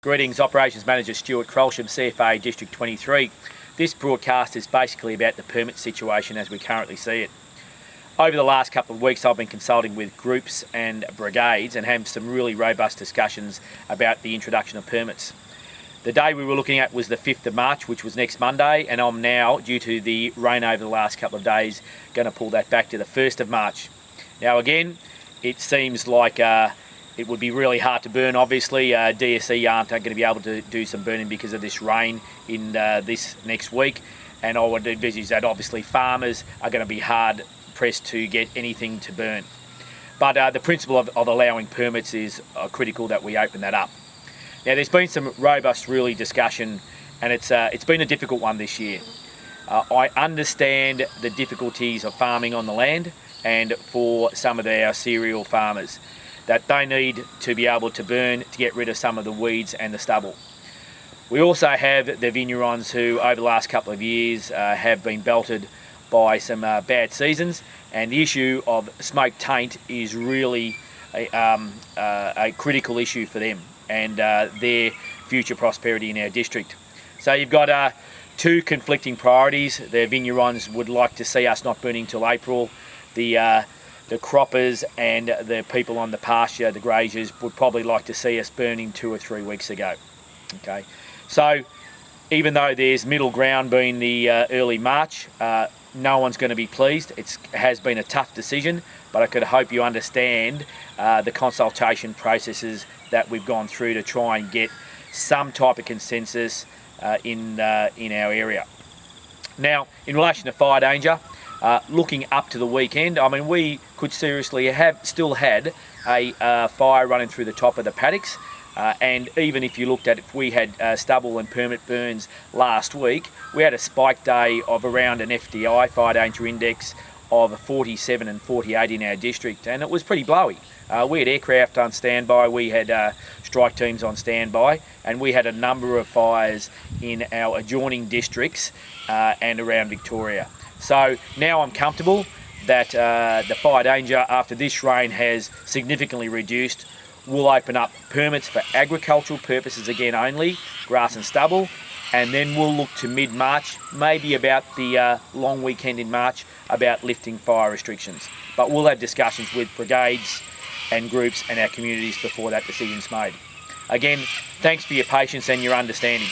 Greetings, Operations Manager Stewart Kreltszheim, CFA District 23. This broadcast is basically about the permit situation as we currently see it. Over the last couple of weeks I've been consulting with groups and brigades and having some really robust discussions about the introduction of permits. The day we were looking at was the 5th of March, which was next Monday, and I'm now, due to the rain over the last couple of days, going to pull that back to the 1st of March. Now again, it seems like it would be really hard to burn. Obviously, DSE aren't going to be able to do some burning because of this rain in this next week, and I would envisage that obviously farmers are going to be hard pressed to get anything to burn. But the principle of allowing permits is critical that we open that up. Now, there's been some robust really discussion, and it's been a difficult one this year. I understand the difficulties of farming on the land, and for some of our cereal farmers, that they need to be able to burn to get rid of some of the weeds and the stubble. We also have the vignerons who over the last couple of years have been belted by some bad seasons, and the issue of smoke taint is really a critical issue for them and their future prosperity in our district. So you've got two conflicting priorities. The vignerons would like to see us not burning till April. The croppers and the people on the pasture, the graziers, would probably like to see us burning 2 or 3 weeks ago. Okay, so even though there's middle ground being the early March, no one's going to be pleased. It has been a tough decision, but I could hope you understand the consultation processes that we've gone through to try and get some type of consensus in our area. Now, in relation to fire danger, looking up to the weekend, I mean, we could seriously have still had a fire running through the top of the paddocks, and even if you looked at if we had stubble and permit burns last week, we had a spike day of around an FDI, fire danger index, of 47 and 48 in our district, and it was pretty blowy. We had aircraft on standby, we had strike teams on standby, and we had a number of fires in our adjoining districts and around Victoria. So now I'm comfortable that the fire danger after this rain has significantly reduced. We'll open up permits for agricultural purposes again only, grass and stubble, and then we'll look to mid-March, maybe about the long weekend in March, about lifting fire restrictions. But we'll have discussions with brigades and groups and our communities before that decision's made. Again, thanks for your patience and your understanding.